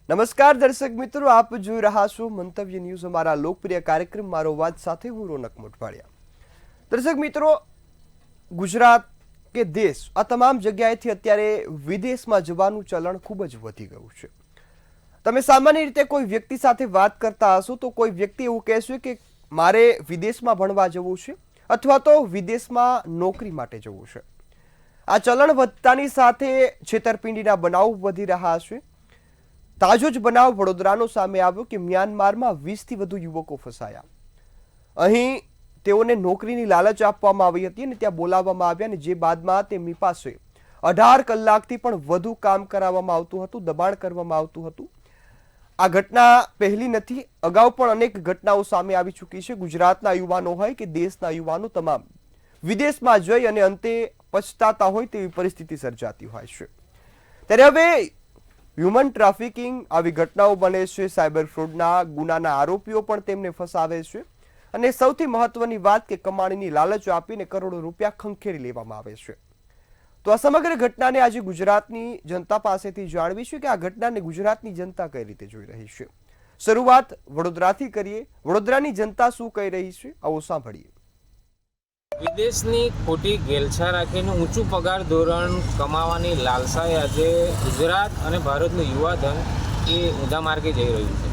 નમસ્કાર દર્શક મિત્રો, આપ જોઈ રહ્યા છો મંતવ્ય ન્યૂઝ, અમારા લોકપ્રિય કાર્યક્રમ મારો વાત સાથે હું રોનક મોટવાડિયા। દર્શક મિત્રો, ગુજરાત કે દેશ આ તમામ જગ્યાએથી અત્યારે વિદેશમાં જવાનું ચલણ ખૂબ જ વધી ગયું છે। તમે સામાન્ય રીતે કોઈ વ્યક્તિ સાથે વાત કરતા હશો તો કોઈ વ્યક્તિ એવું કહેશે કે મારે વિદેશમાં ભણવા જવું છે અથવા તો વિદેશમાં નોકરી માટે જવું છે। આ ચલણ વધતાની સાથે છેતરપિંડીના બનાવ વધી રહ્યા છે। તાજો જ બનાવ વડોદરાનો સામે આવ્યો કે મ્યાનમારમાં 20થી વધુ યુવકો ફસાયા। અહીં તેઓને નોકરીની લાલચ આપવામાં આવી હતી અને ત્યાં બોલાવવામાં આવ્યા અને જે બાદમાં તેમની પાસે 18 કલાકથી પણ વધુ કામ કરાવવામાં આવતું હતું, દબાણ કરવામાં આવતું હતું। આ ઘટના પહેલી નથી, અગાઉ પણ અનેક ઘટનાઓ સામે આવી ચૂકી છે। ગુજરાતના યુવાનો હોય કે દેશના યુવાનો તમામ વિદેશમાં જઈ અને અંતે પછતાતા હોય તેવી પરિસ્થિતિ સર્જાતી હોય છે। ત્યારે હવે હ્યુમન ટ્રાફિકિંગ આવી ઘટનાઓ બને છે, સાયબર ફ્રોડના ગુનાના આરોપીઓ પણ તેમને ફસાવે છે અને સૌથી મહત્વની વાત કે કમાણીની લાલચ આપીને કરોડો રૂપિયા ખંખેરી લેવામાં આવે છે। તો આ સમગ્ર ઘટનાને આજે ગુજરાતની જનતા પાસેથી જાણવીશું કે આ ઘટનાને ગુજરાતની જનતા કઈ રીતે જોઈ રહી છે। શરૂઆત વડોદરાથી કરીએ। વડોદરાની જનતા શું કહી રહી છે, આવો સાંભળીએ। વિદેશની ખોટી ગેલછા રાખીને ઊંચું પગાર ધોરણ કમાવાની લાલસાએ આજે ગુજરાત અને ભારતનું યુવાધન એ ઊંધા માર્ગે જઈ રહ્યું છે।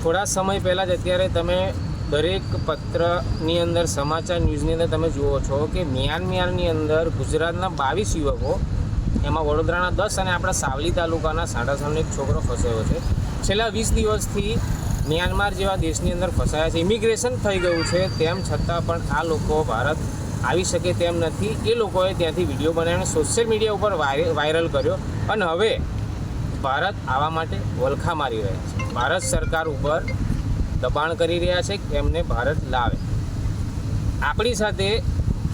થોડા સમય પહેલાં જ અત્યારે તમે દરેક પત્રની અંદર, સમાચાર ન્યૂઝની અંદર તમે જુઓ છો કે મ્યાનમારની અંદર ગુજરાતના 22 યુવકો, એમાં વડોદરાના 10 અને આપણા સાવલી તાલુકાના સાડાસણનો એક છોકરો ફસાયો છે। છેલ્લા 20 દિવસથી મ્યાનમાર જેવા દેશની અંદર ફસાયા છે। ઇમિગ્રેશન થઈ ગયું છે, તેમ છતાં પણ આ લોકો ભારત આવી શકે તેમ નથી। એ લોકોએ ત્યાંથી વિડીયો બનાવીને સોશિયલ મીડિયા ઉપર વાયરલ કર્યો અને હવે ભારત આવા માટે વલખા મારી રહ્યા છે। ભારત સરકાર ઉપર દબાણ કરી રહ્યા છે કે એમને ભારત લાવે। આપણી સાથે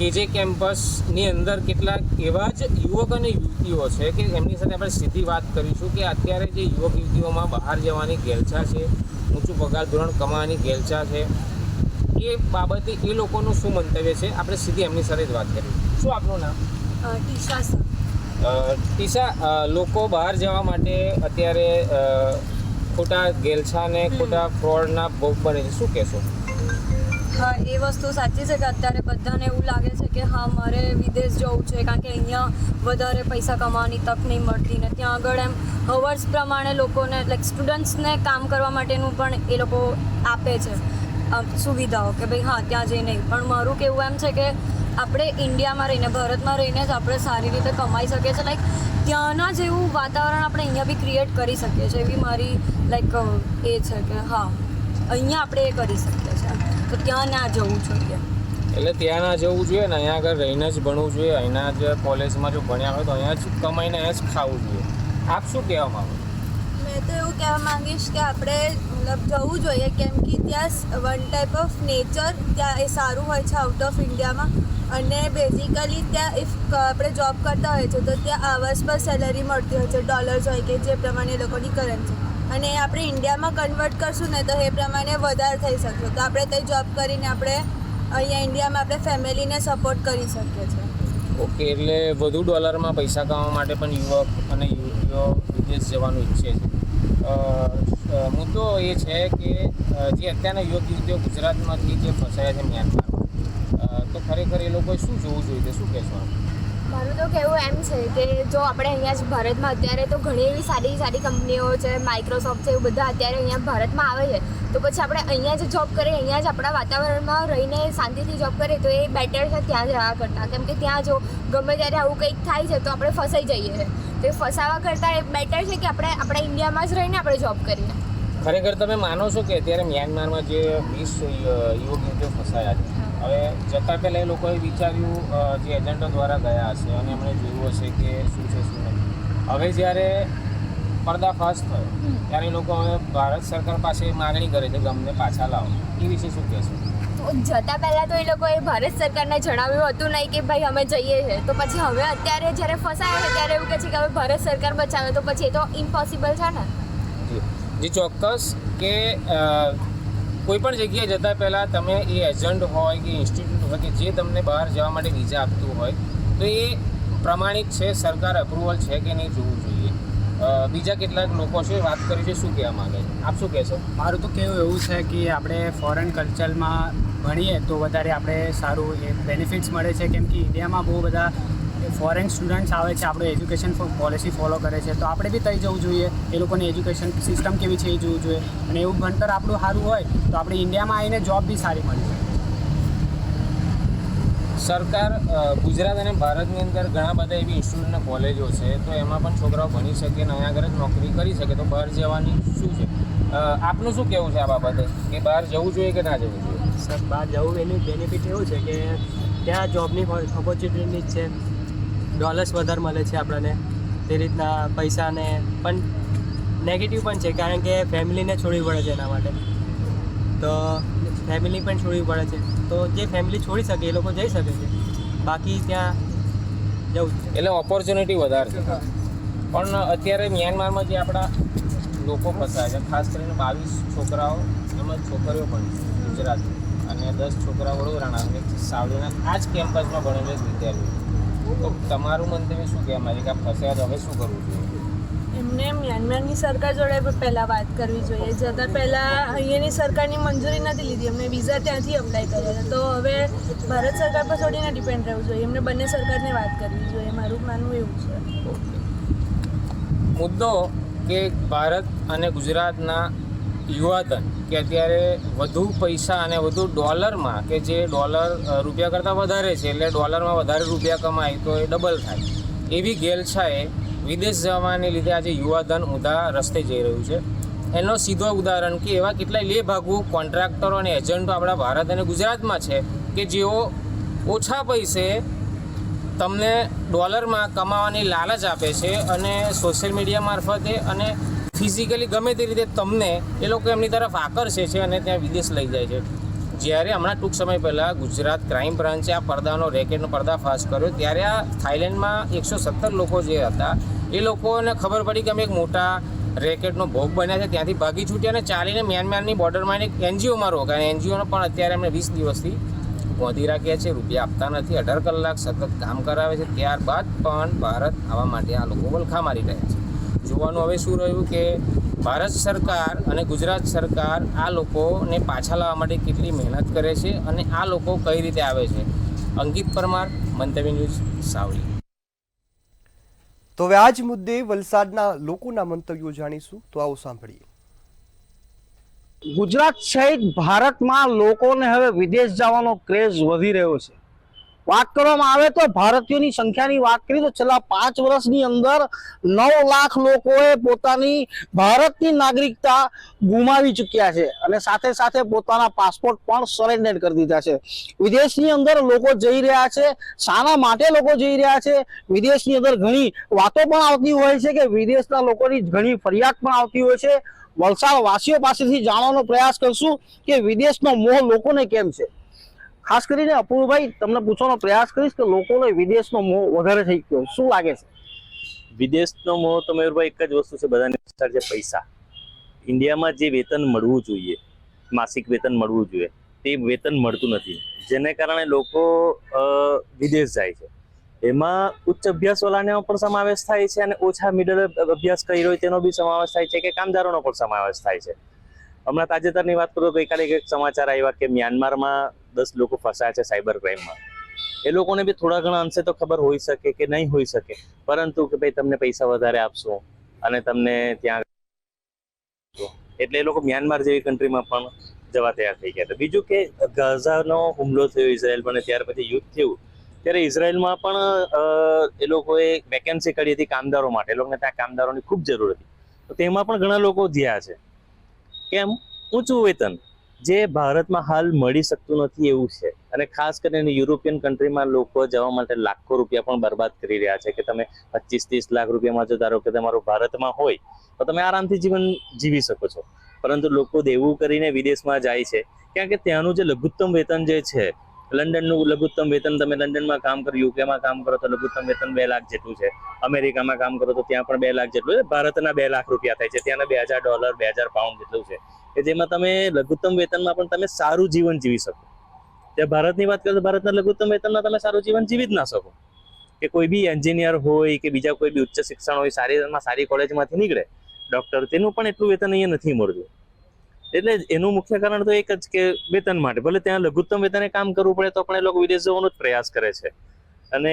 કેજે કેમ્પસની અંદર કેટલાક એવા જ યુવક અને યુવતીઓ છે કે એમની સાથે આપણે સીધી વાત કરીશું કે અત્યારે જે યુવક યુવતીઓમાં બહાર જવાની ગેલછા છે, ઊંચું પગાર ધોરણ કમાવાની ગેલછા છે, એ બાબતે એ લોકોનું શું મંતવ્ય છે, આપણે સીધી એમની સાથે જ વાત કરીએ। શું આપનું નામ? ટીશા સર। ટીશા, લોકો બહાર જવા માટે અત્યારે ખોટા ગેલછા ને ખોટા ફ્રોડના ભોગ બને છે, શું કહેશો? હા, એ વસ્તુ સાચી છે કે અત્યારે બધાને એવું લાગે છે કે હા મારે વિદેશ જવું છે કારણ કે અહીંયા વધારે પૈસા કમાવાની તક નહીં મળતી ને ત્યાં આગળ એમ હવર્સ પ્રમાણે લોકોને લાઈક સ્ટુડન્ટ્સને કામ કરવા માટેનું પણ એ લોકો આપે છે સુવિધાઓ કે ભાઈ હા ત્યાં જઈને। પણ મારું કહેવું એમ છે કે આપણે ઇન્ડિયામાં રહીને, ભારતમાં રહીને જ આપણે સારી રીતે કમાઈ શકીએ છીએ। લાઈક ત્યાંના જેવું વાતાવરણ આપણે અહીંયા બી ક્રિએટ કરી શકીએ છીએ, એવી મારી લાઈક એ છે કે હા અહીંયા આપણે એ કરી શકીએ છીએ, તો ત્યાં ના જવું જોઈએ। એટલે ત્યાં ના જવું જોઈએ ને અહીંયા આગળ રહીને જ ભણવું જોઈએ। અહીંના જ કોલેજમાં જો ભણ્યા હોય તો અહીંયા જ કમાઈને અહીંયા જ ખાવું જોઈએ। આપ શું કહેવા માંગો? મેં તો એવું કહેવા માંગીશ કે આપણે મતલબ જવું જોઈએ કેમ કે ત્યાં વન ટાઈપ ઓફ નેચર ત્યાં એ સારું હોય છે આઉટ ઓફ ઇન્ડિયામાં। અને બેઝિકલી ત્યાં ઇફ આપણે જોબ કરતા હોય છે તો ત્યાં આવર્સ પર સેલરી મળતી હોય છે, ડોલર્સ હોય કે જે પ્રમાણે એ લોકોની કરન્સી, અને આપણે ઇન્ડિયામાં કન્વર્ટ કરશું ને તો એ પ્રમાણે વધારે થઈ શકશે। તો આપણે ત્યાં જોબ કરીને આપણે અહીંયા ઇન્ડિયામાં આપણે ફેમિલીને સપોર્ટ કરી શકીએ છીએ। ઓકે, એટલે વધુ ડોલરમાં પૈસા કમાવા માટે પણ યુવક અને યુવતીઓ વિદેશ જવાનું ઈચ્છે છે। મુદ્દો એ છે કે જે અત્યારના યુવક યુવતીઓ ગુજરાતમાંથી જે ફસાયા છે મ્યાનમારમાં, તો ખરેખર એ લોકોએ શું જોવું જોઈએ, શું કહેશો? મારું તો કહેવું એમ છે કે જો આપણે અહીંયા જ ભારતમાં અત્યારે તો ઘણી એવી સારી સારી કંપનીઓ છે, માઇક્રોસોફ્ટ છે, એવું બધા અત્યારે અહીંયા ભારતમાં આવે છે, તો પછી આપણે અહીંયા જ જોબ કરીએ, અહીંયા જ આપણા વાતાવરણમાં રહીને શાંતિથી જોબ કરીએ તો એ બેટર છે ત્યાં જવા કરતાં। કેમ કે ત્યાં જો ગમે ત્યારે આવું કંઈક થાય છે તો આપણે ફસાઈ જઈએ છીએ, તો એ ફસાવા કરતાં એ બેટર છે કે આપણે આપણા ઇન્ડિયામાં જ રહીને આપણે જોબ કરીએ। ખરેખર તમે માનો છો કે અત્યારે મ્યાનમારમાં જે 20 યુવક યુવતીઓ ફસાયા છે, હવે જતાં પહેલાં એ લોકોએ વિચાર્યું, જે એજન્ટો દ્વારા ગયા હશે અને એમણે જોયું હશે કે શું છે શું નથી, હવે જ્યારે પર્દાફાશ થયો ત્યારે એ લોકો હવે ભારત સરકાર પાસે માગણી કરે છે કે અમને પાછા લાવો। એ વિશે શું કહેશો? તો જતાં પહેલાં તો એ લોકોએ ભારત સરકારને જણાવ્યું હતું નહીં કે ભાઈ અમે જઈએ છીએ, તો પછી હવે અત્યારે જ્યારે ફસાયા છે ત્યારે એવું કહે છે કે હવે ભારત સરકાર બચાવે, તો પછી એ તો ઇમ્પોસિબલ છે ને। જી ચોક્કસ કે કોઈ પણ જગ્યાએ જતાં પહેલાં તમે એ એજન્ટ હોય કે ઇન્સ્ટિટ્યૂટ હોય કે જે તમને બહાર જવા માટે વિઝા આપતું હોય તો એ પ્રમાણિત છે, સરકાર અપ્રુવલ છે કે નહીં જોવું જોઈએ। બીજા કેટલાક લોકો છે વાત કરી છે, શું કહેવા માંગે છે, આપ શું કહેશો? મારું તો કહેવું એવું છે કે આપણે ફોરેન કલ્ચરમાં ભણીએ તો વધારે આપણે સારું એ બેનિફિટ્સ મળે છે, કેમ કે ઇન્ડિયામાં બહુ બધા ફોરેન સ્ટુડન્ટ્સ આવે છે, આપણું એજ્યુકેશન પોલિસી ફોલો કરે છે, તો આપણે બી થઈ જવું જોઈએ, એ લોકોની એજ્યુકેશન સિસ્ટમ કેવી છે એ જોવું જોઈએ, અને એવું ભણતર આપણું સારું હોય તો આપણે ઇન્ડિયામાં આવીને જોબ બી સારી મળી જાય. સરકાર ગુજરાત અને ભારતની અંદર ઘણા બધા એવી ઇન્સ્ટિટ્યૂટ અને કોલેજો છે, તો એમાં પણ છોકરાઓ ભણી શકે અને અહીંયા આગળ જ નોકરી કરી શકે, તો બહાર જવાની શું છે? આપનું શું કહેવું છે આ બાબતે, કે બહાર જવું જોઈએ કે ના જવું જોઈએ? સર, બહાર જવું એની બેનિફિટ એવું છે કે ત્યાં જોબની ઓપોર્ચ્યુનિટી છે, ડોલર્સ વધારે મળે છે આપણને, તે રીતના પૈસાને પણ નેગેટિવ પણ છે, કારણ કે ફેમિલીને છોડવી પડે છે એના માટે, તો ફેમિલી પણ છોડવી પડે છે, તો જે ફેમિલી છોડી શકે એ લોકો જઈ શકે છે, બાકી ત્યાં જવું છે. એટલે ઓપોર્ચ્યુનિટી વધારે છે. પણ અત્યારે મ્યાનમારમાં જે આપણા લોકો ફસાયા છે, ખાસ કરીને 22 છોકરાઓ એમાં છોકરીઓ પણ છે ગુજરાતની, અને 10 છોકરા વડોદરાના અને સાવલીના આ જ કેમ્પસમાં ભણેલા વિદ્યાર્થીઓ, તો તમારું મંતવ્ય શું કહેવા માંગે કે આ ફસાયા તો હવે શું કરવું જોઈએ? એમને મ્યાનમારની સરકાર જોડે પહેલાં વાત કરવી જોઈએ. જતાં પહેલાં અહીંયાની સરકારની મંજૂરી નથી લીધી, એમને વિઝા ત્યાંથી અપ્લાય કર્યા હતા, તો હવે ભારત સરકાર પર થોડીને ડિપેન્ડ રહેવું જોઈએ, એમને બંને સરકારને વાત કરવી જોઈએ, મારું માનવું એવું છે. મુદ્દો કે ભારત અને ગુજરાતના યુવાધન કે અત્યારે વધુ પૈસા અને વધુ ડોલરમાં, કે જે ડોલર રૂપિયા કરતાં વધારે છે, એટલે ડોલરમાં વધારે રૂપિયા કમાય તો એ ડબલ થાય, એવી ગેલછાએ વિદેશ જવાને લીધે આજે યુવાધન ઊંધા રસ્તે જઈ રહ્યું છે. એનો સીધો ઉદાહરણ કે એવા કેટલાય લેભાગુ કોન્ટ્રાક્ટરો અને એજન્ટો આપણા ભારત અને ગુજરાતમાં છે કે જેઓ ઓછા પૈસે તમને ડોલરમાં કમાવાની લાલચ આપે છે, અને સોશિયલ મીડિયા મારફતે અને ફિઝિકલી ગમે તે રીતે તમને એ લોકો એમની તરફ આકર્ષે છે અને ત્યાં વિદેશ લઈ જાય છે. જ્યારે હમણાં ટૂંક સમય પહેલાં ગુજરાત ક્રાઇમ બ્રાન્ચે આ પડદાનો રેકેટનો પર્દાફાશ કર્યો, ત્યારે આ થાઈલેન્ડમાં 117 લોકો જે હતા એ લોકોને ખબર પડી કે અમે એક મોટા રેકેટનો ભોગ બન્યા છે, ત્યાંથી ભાગી છૂટ્યા અને ચાલીને મ્યાનમારની બોર્ડરમાં એક એનજીઓમાં રોકાયા. એનજીઓનો પણ અત્યારે એમને 20 દિવસથી ગોંધી રાખ્યા છે, રૂપિયા આપતા નથી, 18 કલાક સતત કામ કરાવે છે, ત્યારબાદ પણ ભારત આવવા માટે આ લોકો વલખા મારી રહ્યા છે. જોવાનું હવે શું રહ્યું કે ભારત સરકાર અને ગુજરાત સરકાર આ લોકોને પાછા લાવવા માટે કેટલી મહેનત કરે છે અને આ લોકો કઈ રીતે આવે છે. અંકિત પરમાર, મંતવ્ય ન્યૂઝ, સાવલી. તો હવે આ જ મુદ્દે વલસાડના લોકોના મંતવ્યો જાણીશું, તો આવો સાંભળીએ. ગુજરાત સહિત ભારતમાં લોકોને હવે વિદેશ જવાનો ક્રેઝ વધી રહ્યો છે. વાત કરવામાં આવે તો ભારતીયોની સંખ્યાની વાત કરીએ તો છેલ્લા 5 વર્ષની અંદર 9 લાખ લોકોએ પોતાની ભારતની નાગરિકતા ગુમાવી ચૂક્યા છે, અને સાથે સાથે પોતાના પાસપોર્ટ પણ સરેન્ડર કરી દીધા છે. વિદેશની અંદર લોકો જઈ રહ્યા છે. શાના માટે લોકો જઈ રહ્યા છે? વિદેશની અંદર ઘણી વાતો પણ આવતી હોય છે કે વિદેશના લોકોની ઘણી ફરિયાદ પણ આવતી હોય છે. વલસાડ વાસીઓ પાસેથી જાણવાનો પ્રયાસ કરશું કે વિદેશનો મોહ લોકોને કેમ છે. ખાસ કરીને અપૂર્વભાઈ, તમને પૂછવાનો પ્રયાસ કરીશ કે લોકોને વિદેશનો મોહ વધારે થઈ ગયો, શું લાગે છે? વિદેશનો મોહ તો મયુરભાઈ એક જ વસ્તુ છે, બધાને છે પૈસા. ઇન્ડિયામાં જે વેતન મળવું જોઈએ, માસિક વેતન મળવું જોઈએ, તે વેતન મળતું નથી, જેને કારણે લોકો વિદેશ જાય છે. એમાં ઉચ્ચ અભ્યાસવાળાનો પણ સમાવેશ થાય છે અને ઓછા મિડલ અભ્યાસ કર્યો હોય તેનો બી સમાવેશ થાય છે, કે કામદારોનો પણ સમાવેશ થાય છે. હમણાં તાજેતરની વાત કરું તો ગઈકાલે એક સમાચાર આવ્યા કે મ્યાનમારમાં 10 લોકો ફસાયા છે સાયબર ક્રાઇમમાં. એ લોકોને બી થોડા ઘણા અંશે તો ખબર હોઈ શકે કે નહીં હોઈ શકે, પરંતુ કે ભાઈ તમને પૈસા વધારે આપશો અને તમને ત્યાં, એટલે એ લોકો મ્યાનમાર જેવી કન્ટ્રીમાં પણ જવા તૈયાર થઈ ગયા હતા. બીજું કે ગાઝાનો હુમલો થયો ઇઝરાયલ પર, ત્યાર પછી યુદ્ધ થયું, ત્યારે ઇઝરાયલમાં પણ એ લોકોએ વેકેન્સી કાઢી હતી કામદારો માટે. એ લોકોને ત્યાં કામદારોની ખૂબ જરૂર હતી, તો તેમાં પણ ઘણા લોકો ગયા છે. કેમ? ઊંચું વેતન જે ભારતમાં હાલ મળી શકતું નથી એવું છે. અને ખાસ કરીને યુરોપિયન કન્ટ્રીમાં લોકો જવા માટે લાખો રૂપિયા પણ બરબાદ કરી રહ્યા છે, કે તમે 25-30 લાખ રૂપિયામાં જો ધારો કે તમારું ભારતમાં હોય તો તમે આરામથી જીવન જીવી શકો છો. પરંતુ લોકો દેવું કરીને વિદેશમાં જાય છે, કારણ કે ત્યાંનું જે લઘુત્તમ વેતન જે છે, લંડનનું લઘુત્તમ વેતન, તમે લંડનમાં કામ કરો, યુકેમાં કામ કરો તો લઘુત્તમ વેતન 2 લાખ જેટલું છે, અમેરિકામાં કામ કરો તો ત્યાં પણ 2 લાખ જેટલું છે, ભારતના 2 લાખ રૂપિયા થાય છે, ત્યાંના $2000 $2000 પાઉન્ડ જેટલું છે, કે જેમાં તમે લઘુત્તમ વેતનમાં પણ તમે સારું જીવન જીવી શકો. ત્યાં ભારતની વાત કરો તો ભારતના લઘુત્તમ વેતનમાં તમે સારું જીવન જીવી જ ના શકો. કે કોઈ બી એન્જિનિયર હોય કે બીજા કોઈ બી ઉચ્ચ શિક્ષણ હોય, સારી કોલેજમાંથી નીકળે ડૉક્ટર, તેનું પણ એટલું વેતન અહીંયા નથી મળતું. એટલે એનું મુખ્ય કારણ તો એક જ કે વેતન માટે, ભલે ત્યાં લઘુત્તમ વેતને કામ કરવું પડે તો પણ એ લોકો વિદેશ જવાનો જ પ્રયાસ કરે છે. અને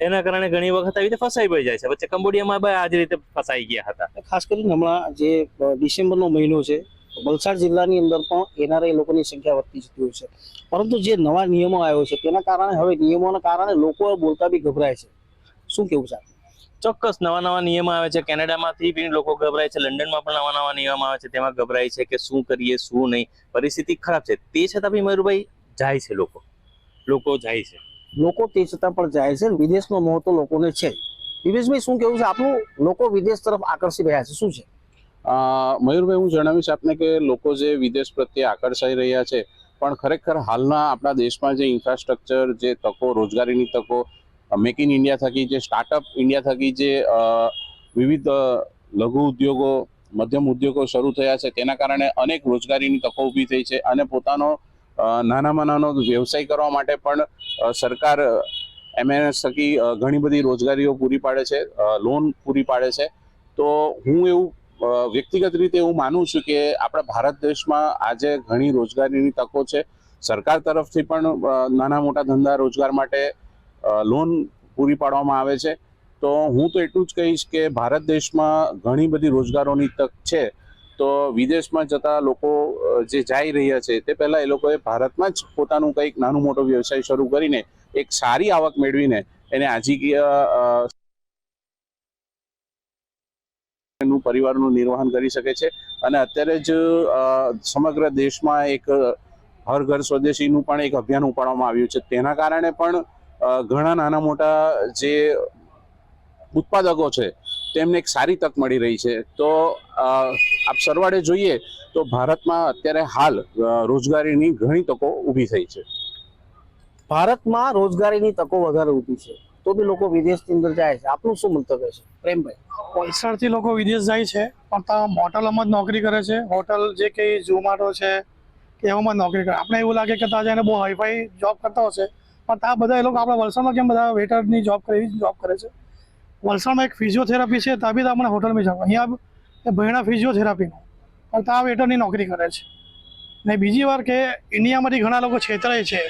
એના કારણે ઘણી વખત આવી રીતે ફસાઈ પણ જાય છે. વચ્ચે કંબોડિયામાં પણ આ જ રીતે ફસાઈ ગયા હતા. ખાસ કરીને હમણાં જે ડિસેમ્બરનો મહિનો છે, વલસાડ જિલ્લાની અંદર પણ એનઆરઆઈ લોકોની સંખ્યા વધતી જતી હોય છે. પરંતુ જે નવા નિયમો આવ્યો છે તેના કારણે હવે નિયમોના કારણે લોકો બોલતા બી ગભરાય છે. શું કેવું છે? ચોક્કસ નવા નિયમો આવે છે. કેનેડામાંથી બી લોકો ગભરાય છે, લંડનમાં પણ નવા નિયમો આવે છે, તેમાં ગભરાય છે કે શું કરીએ શું નહીં. પરિસ્થિતિ ખરાબ છે, તે છતાં બી મયુરભાઈ જાય છે. લોકો જાય છે. લોકો તે છતાં પણ જાય છે. વિદેશનો મોહ તો લોકોને છે. દિવેશભાઈ, શું કેવું છે આપનું? લોકો વિદેશ તરફ આકર્ષી રહ્યા છે, શું છે? મયુરભાઈ, હું જણાવીશ આપને કે લોકો જે વિદેશ પ્રત્યે આકર્ષાઈ રહ્યા છે, પણ ખરેખર હાલના આપણા દેશમાં જે ઇન્ફ્રાસ્ટ્રક્ચર, જે તકો, રોજગારીની તકો, મેક ઇન ઇન્ડિયા થકી, જે સ્ટાર્ટઅપ ઇન્ડિયા થકી જે વિવિધ લઘુ ઉદ્યોગો, મધ્યમ ઉદ્યોગો શરૂ થયા છે, તેના કારણે અનેક રોજગારીની તકો ઊભી થઈ છે. અને પોતાનો નાનામાં નાનો વ્યવસાય કરવા માટે પણ સરકાર MNS થકી ઘણી બધી રોજગારીઓ પૂરી પાડે છે, લોન પૂરી પાડે છે. તો હું એવું વ્યક્તિગત રીતે એવું માનું છું કે આપણા ભારત દેશમાં આજે ઘણી રોજગારીની તકો છે. સરકાર તરફથી પણ નાના મોટા ધંધા રોજગાર માટે લોન પૂરી પાડવામાં આવે છે. તો હું તો એટલું જ કહીશ કે ભારત દેશમાં ઘણી બધી રોજગારોની તક છે. તો વિદેશમાં જતા લોકો જે જઈ રહ્યા છે તે પહેલાં એ લોકોએ ભારતમાં જ પોતાનું કંઈક નાનું મોટો વ્યવસાય શરૂ કરીને એક સારી આવક મેળવીને એને આજીકીય પરિવારનું નિર્વહન કરી શકે છે. અને અત્યારે જ સમગ્ર દેશમાં એક હર ઘર સ્વદેશીનું પણ એક અભિયાન ઉપાડવામાં આવ્યું છે. તેના કારણે પણ ઘણા નાના મોટા જે ઉત્પાદકો છે તેમને એક સારી તક મળી રહી છે. તો આપ સરવાળે જોઈએ તો ભારતમાં અત્યારે હાલ રોજગારીની ઘણી તકો ઊભી થઈ છે. ભારતમાં રોજગારીની તકો વધારે ઊભી છે, તો બી લોકો વિદેશની અંદર જાય છે. આપનું શું મંતવ્ય છે, પ્રેમભાઈ? વલસાડથી લોકો વિદેશ જાય છે, પણ ત્યાં હોટલમાં જ નોકરી કરે છે. હોટલ જે કંઈ ઝોમાટો છે કે એવામાં જ નોકરી કરે. આપણે એવું લાગે કે ત્યાં જઈને બહુ હાઈફાઈ જોબ કરતા હશે, પણ ત્યાં બધા એ લોકો આપણા વલસાડમાં કેમ બધા વેટરની જોબ કરે છે. વલસાડમાં એક ફિઝિયોથેરાપી છે, ત્યાં બી તમને હોટલમાં જાવ. અહીંયા ભણ્યા ફિઝિયોથેરાપીનું, પણ ત્યાં વેટરની નોકરી કરે છે. ને બીજી વાર કે ઇન્ડિયામાંથી ઘણા લોકો છેતરાય છે,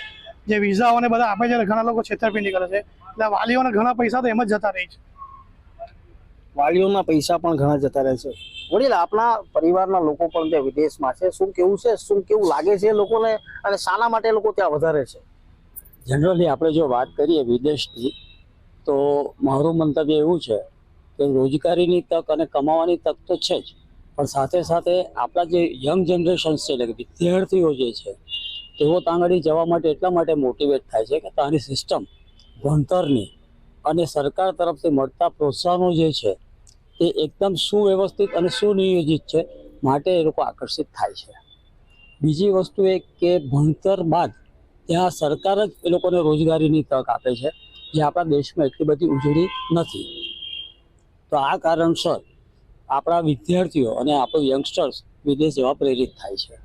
જે વિઝાઓને બધા આપે છે, ઘણા લોકો છેતરપિંડી કરે છે. એટલે વાલીઓને ઘણા પૈસા તો એમ જ જતા રહે છે. વાલીઓના પૈસા પણ ઘણા જતા રહે છે. વડીલ, આપણા પરિવારના લોકો પણ ત્યાં વિદેશમાં છે, શું કેવું છે? શું કેવું લાગે છે લોકોને, અને શાના માટે લોકો ત્યાં વધારે છે? જનરલી આપણે જો વાત કરીએ વિદેશની, તો મારું મંતવ્ય એવું છે કે રોજગારીની તક અને કમાવાની તક તો છે જ, પણ સાથે સાથે આપણા જે યંગ જનરેશન છે, એટલે કે વિદ્યાર્થીઓ જે છે, તેઓ ત્યાં આગળ જવા માટે એટલા માટે મોટિવેટ થાય છે કે ત્યાંની સિસ્ટમ ભણતરની અને સરકાર તરફથી મળતા પ્રોત્સાહનો જે છે તે એકદમ સુવ્યવસ્થિત અને સુનિયોજિત છે, માટે એ લોકો આકર્ષિત થાય છે. બીજી વસ્તુ એ કે ભણતર બાદ ત્યાં સરકાર જ એ લોકોને રોજગારીની તક આપે છે, જે આપણા દેશમાં એટલી બધી ઉજળી નથી. તો આ કારણસર આપણા વિદ્યાર્થીઓ અને આપણું યંગસ્ટર્સ વિદેશ જવા પ્રેરિત થાય છે.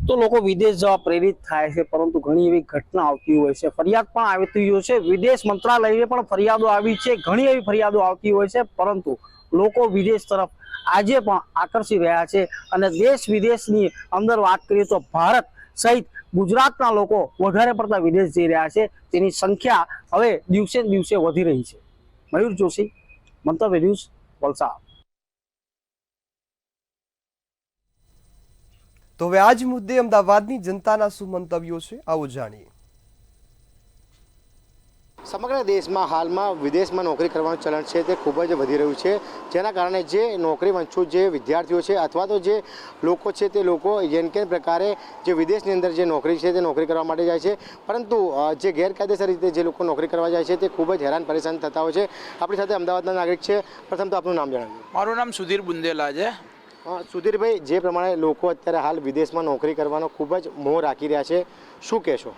તો લોકો વિદેશ જવા પ્રેરિત થાય છે, પરંતુ ઘણી એવી ઘટના આવતી હોય છે, ફરિયાદ પણ આવતી હોય છે. વિદેશ મંત્રાલયે પણ ફરિયાદો આવી છે, ઘણી એવી ફરિયાદો આવતી હોય છે, પરંતુ લોકો વિદેશ તરફ આજે પણ આકર્ષી રહ્યા છે. અને દેશ વિદેશની અંદર વાત કરીએ તો ભારત સહિત ગુજરાતના લોકો વધારે પડતા વિદેશ જઈ રહ્યા છે. તેની સંખ્યા હવે દિવસે ને દિવસે વધી રહી છે. મયુર જોશી, મંતવ્ય ન્યૂઝ, વલસાડ. તો હવે આ જ મુદ્દે અમદાવાદની જનતાના શું મંતવ્યો છે, આવો જાણીએ. સમગ્ર દેશમાં હાલમાં વિદેશમાં નોકરી કરવાનું ચલણ છે તે ખૂબ જ વધી રહ્યું છે, જેના કારણે જે નોકરી વંચિત જે વિદ્યાર્થીઓ છે અથવા તો જે લોકો છે તે લોકો જેમ કે પ્રકારે જે વિદેશની અંદર જે નોકરી છે તે નોકરી કરવા માટે જાય છે, પરંતુ જે ગેરકાયદેસર રીતે જે લોકો નોકરી કરવા જાય છે તે ખૂબ જ હેરાન પરેશાન થતા હોય છે. આપણી સાથે અમદાવાદના નાગરિક છે. પ્રથમ તો આપનું નામ જણાવ્યું. મારું નામ સુધીર બુંદેલા છે. સુધીરભાઈ, જે પ્રમાણે લોકો અત્યારે હાલ વિદેશમાં નોકરી કરવાનો ખૂબ જ મોહ રાખી રહ્યા છે, શું કહેશો?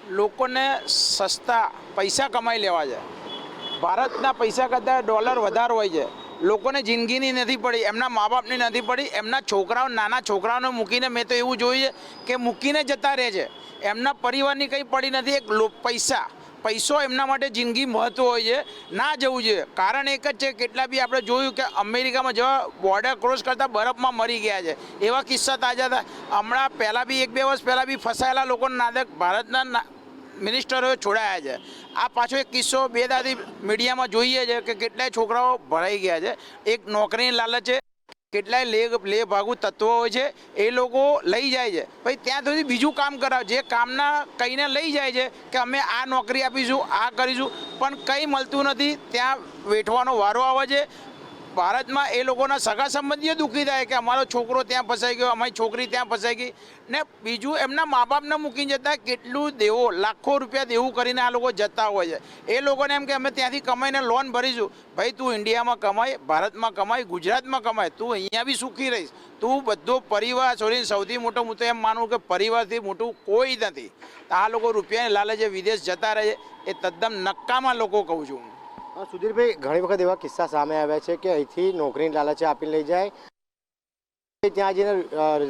લોકોને સસ્તા પૈસા કમાઈ લેવા છે. ભારતના પૈસા કરતાં ડોલર વધારે હોય છે. લોકોને જિંદગીની નથી પડી, એમના મા બાપની નથી પડી, એમના છોકરાઓ નાના છોકરાઓને મૂકીને મેં તો એવું જોયું છે કે મૂકીને જતા રહે છે. એમના પરિવારની કંઈ પડી નથી. એક પૈસા પૈસો એમના માટે જિંદગી મહત્વ હોય છે, ના જવું જોઈએ. કારણ એક જ છે, કેટલા બી આપણે જોયું કે અમેરિકામાં જેવા બોર્ડર ક્રોસ કરતા બરફમાં મરી ગયા છે, એવા કિસ્સા તાજા હતા. હમણાં પહેલાં બી 1-2 વર્ષ પહેલાં બી ફસાયેલા લોકોના નાદક ભારતના મિનિસ્ટરોએ છોડાયા છે. આ પાછો એક કિસ્સો 2 દાદી મીડિયામાં જોઈએ છે કે કેટલાય છોકરાઓ ભરાઈ ગયા છે. એક નોકરીની લાલચે કેટલાય લેભાગુ તત્વો હોય છે, એ લોકો લઈ જાય છે, ભાઈ ત્યાં સુધી બીજું કામ કરાવે, જે કામના કહીને લઈ જાય છે કે અમે આ નોકરી આપીશું, આ કરીશું, પણ કંઈ મળતું નથી. ત્યાં વેઠવાનો વારો આવે છે. ભારતમાં એ લોકોના સગા સંબંધીઓ દુઃખી થાય કે અમારો છોકરો ત્યાં ફસાઈ ગયો, અમારી છોકરી ત્યાં ફસાઈ ગઈ. ને બીજું એમના મા બાપને મૂકીને જતા કેટલું દેવો, લાખો રૂપિયા દેવું કરીને આ લોકો જતા હોય છે. એ લોકોને એમ કે અમે ત્યાંથી કમાઈને લોન ભરીશું. ભાઈ તું ઇન્ડિયામાં કમાય, ભારતમાં કમાય, ગુજરાતમાં કમાય, તું અહીંયા બી સુખી રહીશ. તું બધો પરિવાર છોડીને, સૌથી મોટો હું તો એમ માનું કે પરિવારથી મોટું કોઈ નથી. આ લોકો રૂપિયાની લાલચે વિદેશ જતા રહે છે, એ તદ્દન નક્કામાં લોકો કહું છું. સુધીરભાઈ, ઘણી વખત એવા કિસ્સા સામે આવ્યા છે કે અહીંથી નોકરીની લાલચે આપીને લઈ જાય, ત્યાં જઈને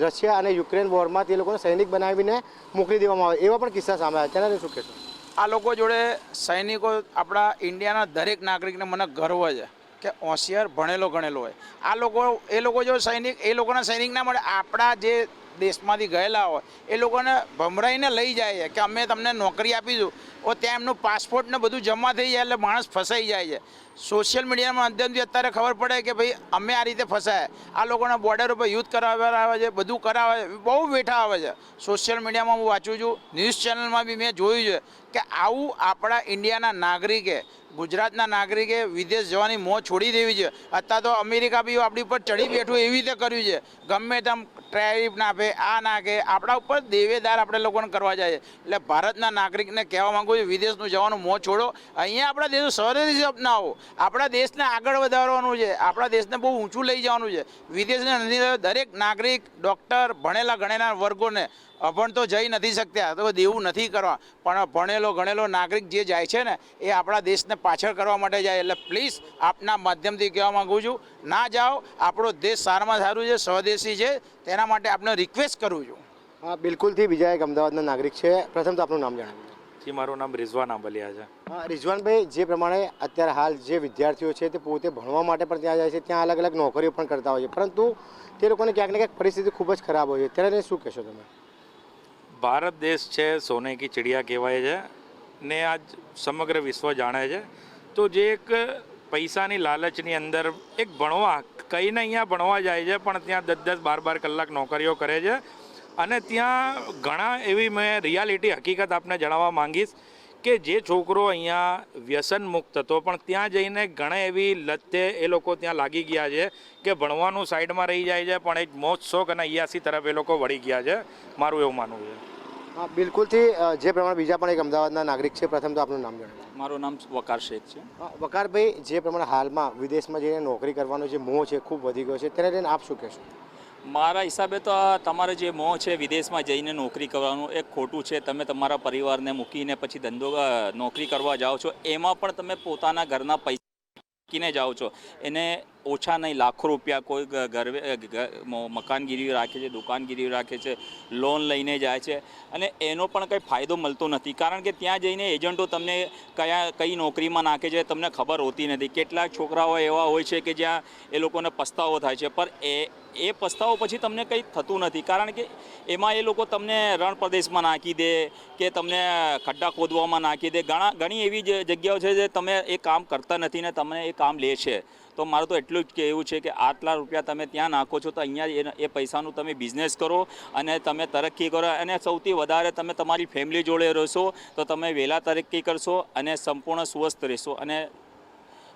રશિયા અને યુક્રેન વોરમાં તે લોકોને સૈનિક બનાવીને મોકલી દેવામાં આવે, એવા પણ કિસ્સા સામે આવ્યા. તેના શું કહેશો? આ લોકો જોડે સૈનિકો, આપણા ઇન્ડિયાના દરેક નાગરિકને મને ગર્વ છે કે હોશિયાર ભણેલો ગણેલો હોય. આ લોકો, એ લોકો જો સૈનિક, એ લોકોના સૈનિક ના મળે, આપણા જે દેશમાંથી ગયેલા હોય એ લોકોને ભમરાઈને લઈ જાય છે કે અમે તમને નોકરી આપીશું. ત્યાં એમનું પાસપોર્ટ ને બધું જમા થઈ જાય એટલે માણસ ફસાઈ જાય છે. સોશિયલ મીડિયાના માધ્યમથી અત્યારે ખબર પડે કે ભાઈ અમે આ રીતે ફસાયા. આ લોકોના બોર્ડર ઉપર યુદ્ધ કરાવવા આવે છે, બધું કરાવે છે, બહુ બેઠા આવે છે. સોશિયલ મીડિયામાં હું વાંચું છું, ન્યૂઝ ચેનલમાં બી મેં જોયું છે કે આવું આપણા ઇન્ડિયાના નાગરિકે, ગુજરાતના નાગરિકે વિદેશ જવાની મોં છોડી દેવી છે. અત્યારે તો અમેરિકા બી આપણી ઉપર ચડી બેઠું એવી રીતે કર્યું છે. ગમે તેમ ટેરિફ નાખે, આ નાખે, આપણા ઉપર દેવેદાર આપણે લોકોને કરવા જાય છે. એટલે ભારતના નાગરિકને કહેવા માંગુ છું, વિદેશનું જવાનું મોં છોડો. અહીંયા આપણા દેશનું સ્વદેશી અપનાવો. આપણા દેશને આગળ વધારવાનું છે, આપણા દેશને બહુ ઊંચું લઈ જવાનું છે. વિદેશને નથી, દરેક નાગરિક, ડૉક્ટર, ભણેલા ગણેલા વર્ગોને, અભણ તો જઈ નથી શકતા તો દેવું નથી કરવા, પણ ભણેલો ગણેલો નાગરિક જે જાય છે ને એ આપણા દેશને પાછળ કરવા માટે જાય. એટલે પ્લીઝ આપના માધ્યમથી કહેવા માગું છું, ના જાઓ. આપણો દેશ સારામાં સારું છે, સ્વદેશી છે, તેના માટે આપણે રિક્વેસ્ટ કરું છું. હા, બિલકુલથી. બીજા એક અમદાવાદના નાગરિક છે. પ્રથમ તો આપનું નામ જણાવ્યું. જી, મારું નામ રિઝવાન આંબલિયા છે. હા, રિઝવાનભાઈ, જે પ્રમાણે અત્યારે હાલ જે વિદ્યાર્થીઓ છે તે પોતે ભણવા માટે પણ ત્યાં જાય છે, ત્યાં અલગ અલગ નોકરીઓ પણ કરતા હોય છે, પરંતુ તે લોકોને ક્યાંક ને ક્યાંક પરિસ્થિતિ ખૂબ જ ખરાબ હોય છે. ત્યારે શું કહેશો તમે? ભારત દેશ છે, સોને કી ચિડિયા કહેવાય છે ને આજ સમગ્ર વિશ્વ જાણે છે. તો જે એક પૈસાની લાલચની અંદર એક ભણવા, કહીને અહીંયા ભણવા જાય છે, પણ ત્યાં 10-12 કલાક નોકરીઓ કરે છે. અને ત્યાં ઘણા એવી મેં રિયાલિટી, હકીકત આપને જણાવવા માંગીશ કે જે છોકરો અહીંયા વ્યસન મુક્ત હતો, પણ ત્યાં જઈને ઘણા એવી લતે એ લોકો ત્યાં લાગી ગયા છે કે ભણવાનું સાઈડમાં રહી જાય છે, પણ એક મોજ શોખ અને અયાસી તરફ એ લોકો વળી ગયા છે. મારું એવું માનવું છે. હા, બિલકુલથી. જે પ્રમાણે બીજા પણ એક અમદાવાદના નાગરિક છે. પ્રથમ તો આપનું નામ જણાવો. મારું નામ વકાર શેખ છે. વકારભાઈ, જે પ્રમાણે હાલમાં વિદેશમાં જઈને નોકરી કરવાનો જે મોહ છે ખૂબ વધી ગયો છે, તેને લઈને આપ શું કહેશો? મારા હિસાબે તો તમારે જે મોહ છે વિદેશમાં જઈને નોકરી કરવાનું એ ખોટું છે. તમે તમારા પરિવારને મૂકીને પછી નોકરી કરવા જાઓ છો, એમાં પણ તમે પોતાના ઘરના પૈસા મૂકીને જાઓ છો. એને ઓછા નહીં, લાખો રૂપિયા કોઈ મકાન ગીરવી રાખે છે, દુકાન ગીરવી રાખે છે, લોન લઈને જાય છે, અને એનો પણ કંઈ ફાયદો મળતો નથી. કારણ કે ત્યાં જઈને એજન્ટો તમને કઈ નોકરીમાં નાખે છે તમને ખબર હોતી નથી. કેટલાક છોકરાઓ એવા હોય છે કે જ્યાં એ લોકોને પસ્તાવો થાય છે, પણ એ પસ્તાવો પછી તમને કંઈ થતું નથી. કારણ કે એમાં એ લોકો તમને રણ પ્રદેશમાં નાખી દે કે તમને ખડ્ડા ખોદવામાં નાખી દે. ઘણી એવી જગ્યાઓ છે જે તમે એ કામ કરતા નથી ને તમને એ કામ લે છે. તો મારું તો એટલું જ કહેવું છે કે આટલા રૂપિયા તમે ત્યાં નાખો છો તો અહીંયા એ પૈસાનું તમે બિઝનેસ કરો અને તમે તરક્કી કરો, અને સૌથી વધારે તમે તમારી ફેમિલી જોડે રહેશો તો તમે વહેલા તરક્કી કરશો અને સંપૂર્ણ સ્વસ્થ રહેશો અને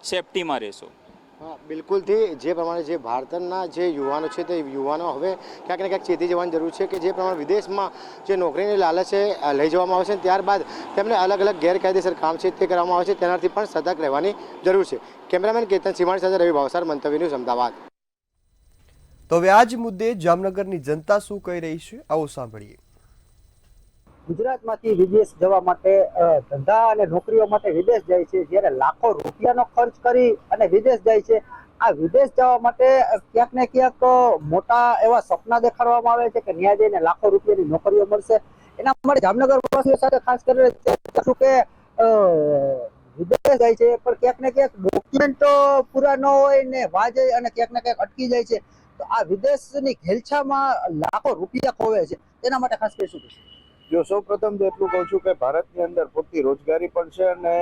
સેફટીમાં રહેશો. હા, બિલકુલથી. જે પ્રમાણે જે ભારતના જે યુવાનો છે તે યુવાનો હવે ક્યાંક ને ક્યાંક ચેતી જવાની જરૂર છે કે જે પ્રમાણે વિદેશમાં જે નોકરીની લાલચે લઈ જવામાં આવે છે, ત્યારબાદ તેમને અલગ અલગ ગેરકાયદેસર કામ છે તે કરવામાં આવે છે, તેનાથી પણ સતર્ક રહેવાની જરૂર છે. કેમેરામેન કેતન સિમાણી સાથે રવિ ભાવસાર, મંતવ્ય ન્યૂઝ, અમદાવાદ. તો હવે આ જ મુદ્દે જામનગરની જનતા શું કહી રહી છે, આવો સાંભળીએ. ગુજરાતમાંથી વિદેશ જવા માટે, ધંધા અને નોકરીઓ માટે વિદેશ જાય છે, જ્યારે લાખો રૂપિયાનો ખર્ચ કરી અને વિદેશ જાય છે. આ વિદેશ જવા માટે ક્યાંક ને ક્યાંક મોટા એવા સપના દેખાડવામાં આવે છે કે ત્યાં જઈને લાખો રૂપિયાની નોકરીઓ મળશે. એના માટે જામનગર વાસીઓ સાથે ખાસ કરીને કે વિદેશ જાય છે પણ ક્યાંક ને ક્યાંક ડોક્યુમેન્ટ પૂરા ન હોય ને વાજે અને ક્યાંક ને ક્યાંક અટકી જાય છે, તો આ વિદેશની ઘેલછામાં લાખો રૂપિયા ખોવે છે, તેના માટે ખાસ કરી શું કહેશો? જો સૌ પ્રથમ તો એટલું કહું છું કે ભારતની અંદર પૂરતી રોજગારી પણ છે અને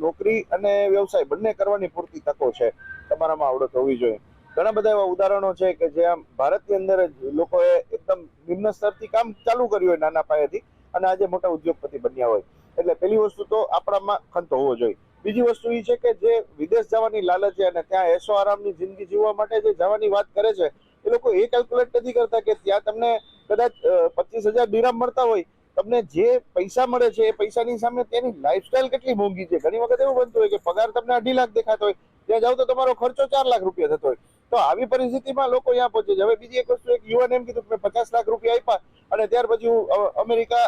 નોકરી અને વ્યવસાય બંને કરવાની પૂરતી તકો છે. તમારામાં આવડત હોવી જોઈએ. ઘણા બધા એવા ઉદાહરણો છે કે જ્યાં ભારતની અંદર જ લોકોએ એકદમ નિમ્ન સ્તરથી કામ ચાલુ કર્યું હોય નાના પાયેથી અને આજે મોટા ઉદ્યોગપતિ બન્યા હોય. એટલે પહેલી વસ્તુ તો આપણામાં ખંત હોવો જોઈએ. બીજી વસ્તુ એ છે કે જે વિદેશ જવાની લાલચ છે અને ત્યાં એસો આરામની જિંદગી જીવવા માટે જે જવાની વાત કરે છે એ લોકો એ કેલ્ક્યુલેટ નથી કરતા કે ત્યાં તમને કદાચ 25,000 દિરહમ મળતા હોય, તમને જે પૈસા મળે છે એ પૈસાની સામે તેની લાઈફસ્ટાઈલ કેટલી મોંઘી છે. ઘણી વખત એવું બનતું હોય કે પગાર તમને 2.5 લાખ દેખાતો હોય, ત્યાં જાવ તો તમારો ખર્ચો 4 લાખ રૂપિયા થતો હોય. તો આવી પરિસ્થિતિમાં લોકો ત્યાં પહોંચે છે. હવે બીજી એક વસ્તુ, એક યુવાને એમ કીધું કે મેં 50 લાખ રૂપિયા આપ્યા અને ત્યાર પછી હું અમેરિકા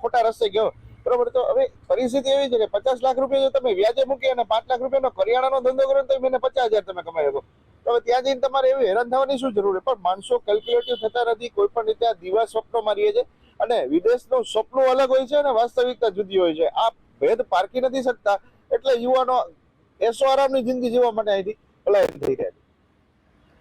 ખોટા રસ્તે ગયો, બરોબર. તો હવે પરિસ્થિતિ એવી છે કે 50 લાખ રૂપિયા જો તમે વ્યાજે મૂકી અને 5 લાખ રૂપિયાનો કરિયાણાનો ધંધો કરો તો મને 50,000 તમે કમાઈ શકો. તો હવે ત્યાં જઈને તમારે એવી હેરાન થવાની શું જરૂર છે? પણ માણસો કેલ્ક્યુલેટિવ થતા નથી, કોઈ પણ રીતે આ દીવા સ્વપ્નમાં રહીએ છે અને વિદેશનું સપનું અલગ હોય છે અને વાસ્તવિકતા જુદી હોય છે. આ ભેદ પારખી નથી શકતા, એટલે યુવાનો એસો આરામની જિંદગી જીવવા માટે અહીંથી પલાયન થઈ રહ્યા છે.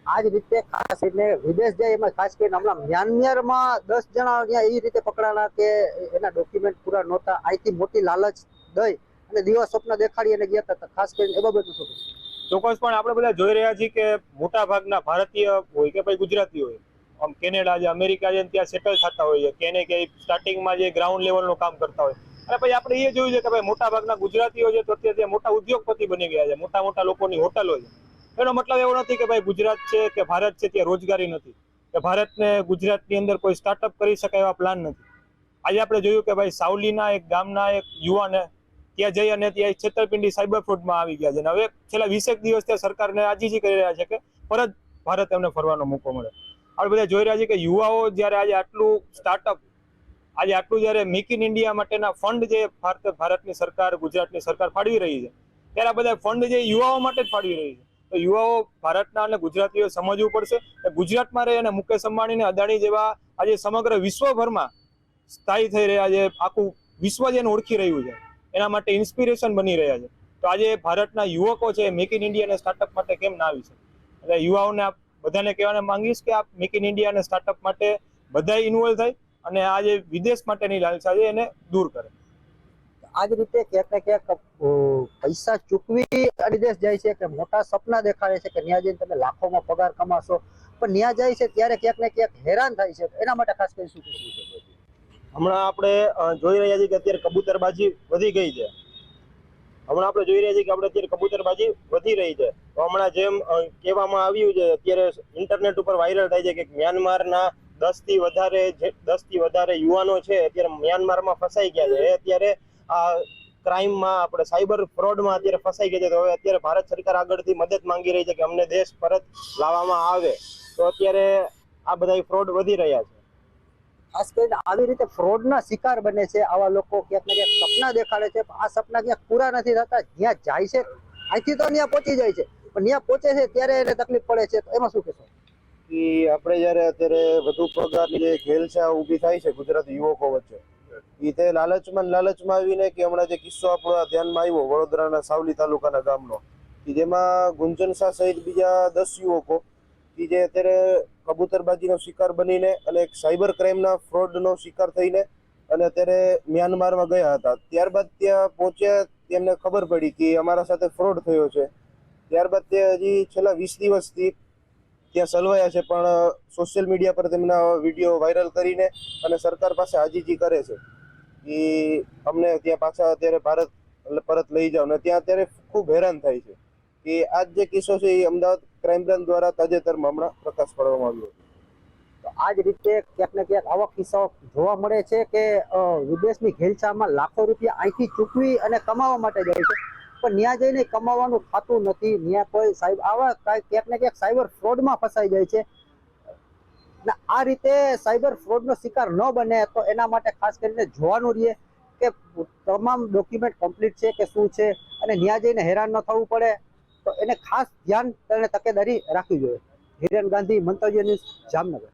આ જ રીતે ખાસ કરીને વિદેશ જાય એમાં ખાસ કરીને હમણાં મ્યાનમારમાં 10 જણા ત્યાં એ રીતે પકડાણા કે એના ડોક્યુમેન્ટ પૂરા નહોતા, અહીંથી મોટી લાલચ દઈ અને દીવા સ્વપ્ન દેખાડી અને ગયા હતા. ખાસ કરીને એ બાબતનું શું કહેશો? ચોક્કસ પણ આપણે બધા જોઈ રહ્યા છીએ કે મોટા ભાગના ભારતીય હોય કે ભાઈ ગુજરાતી હોય, આમ કેનેડા છે, અમેરિકા છે, ત્યાં સેટલ થતા હોય છે, કે કે સ્ટાર્ટિંગમાં જે ગ્રાઉન્ડ લેવલનું કામ કરતા હોય. અને પછી આપણે એ જોયું છે કે ભાઈ મોટા ભાગના ગુજરાતીઓ છે તો અત્યારે મોટા ઉદ્યોગપતિ બની ગયા છે, મોટા મોટા લોકોની હોટલો છે. એનો મતલબ એવો નથી કે ભાઈ ગુજરાત છે કે ભારત છે ત્યાં રોજગારી નથી, કે ભારતને ગુજરાતની અંદર કોઈ સ્ટાર્ટઅપ કરી શકાય એવા પ્લાન નથી. આજે આપણે જોયું કે ભાઈ સાવલીના એક ગામના એક યુવાને ત્યાં જઈ અને ત્યાં છેતરપિંડી સાયબર ફ્રોડમાં આવી ગયા છે. અને હવે છેલ્લા 20 દિવસ ત્યાં સરકારને આજીજી કરી રહ્યા છે કે પરત ભારત એમને ફરવાનો મોકો મળે. આપણે બધા જોઈ રહ્યા છીએ કે યુવાઓ જ્યારે આજે આટલું સ્ટાર્ટઅપ, આજે આટલું જ્યારે મેક ઇન ઇન્ડિયા માટેના ફંડ જે ભારતની સરકાર, ગુજરાતની સરકાર ફાળવી રહી છે, ત્યારે આ બધા ફંડ જે યુવાઓ માટે જ ફાળવી રહી છે. તો યુવાઓ ભારતના અને ગુજરાતીઓ સમજવું પડશે કે ગુજરાતમાં રહી અને મુકેશ અંબાણી અને અદાણી જેવા આજે સમગ્ર વિશ્વભરમાં સ્થાયી થઈ રહ્યા છે, આખું વિશ્વ જેને ઓળખી રહ્યું છે, એના માટે ઇન્સ્પિરેશન બની રહ્યા છે. તો આજે ભારતના યુવકો છે મેક ઇન ઇન્ડિયા અને સ્ટાર્ટઅપ માટે કેમ ના આવી શકે? એટલે યુવાઓને બધાને કહેવાને માંગીશ કે આ મેક ઇન ઇન્ડિયા અને સ્ટાર્ટઅપ માટે બધા ઇન્વોલ્વ થાય અને આ જે વિદેશ માટેની લાલસા છે એને દૂર કરે. આ જ રીતે ક્યાંક ને ક્યાંક પૈસા ચૂકવી વિદેશ જાય છે કે મોટા સપના દેખાડે છે કે ત્યાં જઈને તમે લાખોમાં પગાર કમાશો, પણ ત્યાં જાય છે ત્યારે ક્યાંક ને ક્યાંક હેરાન થાય છે. એના માટે ખાસ કરી શું કહેશું? હમણાં આપણે જોઈ રહ્યા છીએ કે અત્યારે કબૂતરબાજી વધી ગઈ છે. કબૂતરબાજી વધી રહી છે. તો હમણાં જેમ કહેવામાં આવ્યું છે, અત્યારે ઇન્ટરનેટ ઉપર વાયરલ થાય છે કે મ્યાનમારના 10 થી વધારે યુવાનો છે અત્યારે મ્યાનમારમાં ફસાઈ ગયા છે. અત્યારે આ ક્રાઇમમાં, આપણે સાયબર ફ્રોડમાં અત્યારે ફસાઈ ગયા છે. તો હવે અત્યારે ભારત સરકાર આગળથી મદદ માંગી રહી છે કે અમને દેશ પરત લાવવામાં આવે. તો અત્યારે આ બધા ફ્રોડ વધી રહ્યા છે. ખાસ કરીને આવી રીતે ફ્રોડના શિકાર બને છે આવા લોકો. ક્યાંક ને ક્યાંક સપના દેખાડે છે, આ સપના ક્યાંક પૂરા નથી થતા. જ્યાં જાય છે અહીંથી તો ત્યાં પહોંચી જાય છે, પણ ત્યાં પહોંચે છે ત્યારે એને તકલીફ પડે છે. તો એમાં શું કહેશો? આપણે જયારે અત્યારે વધુ પગારની જે ઘેલછા ઊભી થાય છે ગુજરાતી યુવકો વચ્ચે, તે લાલચમાં આવીને કે હમણાં જે કિસ્સો આપણા ધ્યાનમાં આવ્યો વડોદરાના સાવલી તાલુકાના ગામનો, જેમાં ગુંજન શાહ સહિત બીજા 10 યુવકો કે જે અત્યારે કબૂતરબાજીનો શિકાર બનીને અને એક સાયબર ક્રાઇમના ફ્રોડનો શિકાર થઈને અને અત્યારે મ્યાનમારમાં ગયા હતા. ત્યારબાદ ત્યાં પહોંચ્યા, તેમને ખબર પડી કે અમારા સાથે ફ્રોડ થયો છે. ત્યારબાદ તે હજી છેલ્લા 20 દિવસથી ત્યાં સલવાયા છે, પણ સોશિયલ મીડિયા પર તેમના વિડીયો વાયરલ કરીને અને સરકાર પાસે આજીજી કરે છે કે અમને ત્યાં પાછા અત્યારે ભારત પરત લઈ જાઓ. ને ત્યાં અત્યારે ખૂબ હેરાન થાય છે કે આ જે કિસ્સો છે એ અમદાવાદ ક્રાઇમ બ્રાન્ચ દ્વારા તાજેતરમાં હમણાં પ્રકાશ પાડવામાં આવ્યો. તો આ જ રીતે ક્યાંક ને ક્યાંક આવા કિસ્સાઓ જોવા મળે છે કે વિદેશની ઘેલછામાં લાખો રૂપિયા અહીંથી ચૂકવી અને કમાવા માટે જાય છે, પણ ત્યાં જઈને કમાવાનું થતું નથી. ત્યાં કોઈ આવા ક્યાંક ને ક્યાંક સાયબર ફ્રોડમાં ફસાઈ જાય છે. આ રીતે સાયબર ફ્રોડનો શિકાર ન બને તો એના માટે ખાસ કરીને જોવાનું રહે કે તમામ ડોક્યુમેન્ટ કમ્પ્લીટ છે કે શું છે, અને ત્યાં જઈને હેરાન ન થવું પડે. તો એને ખાસ ધ્યાન અને તકેદારી રાખવી જોઈએ. હિરેન ગાંધી, મંતવ્ય ન્યૂઝ, જામનગર.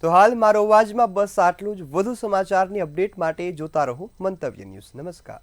તો હાલ મારો અવાજમાં બસ આટલું જ. વધુ સમાચારની અપડેટ માટે જોતા રહો મંતવ્ય ન્યૂઝ. નમસ્કાર.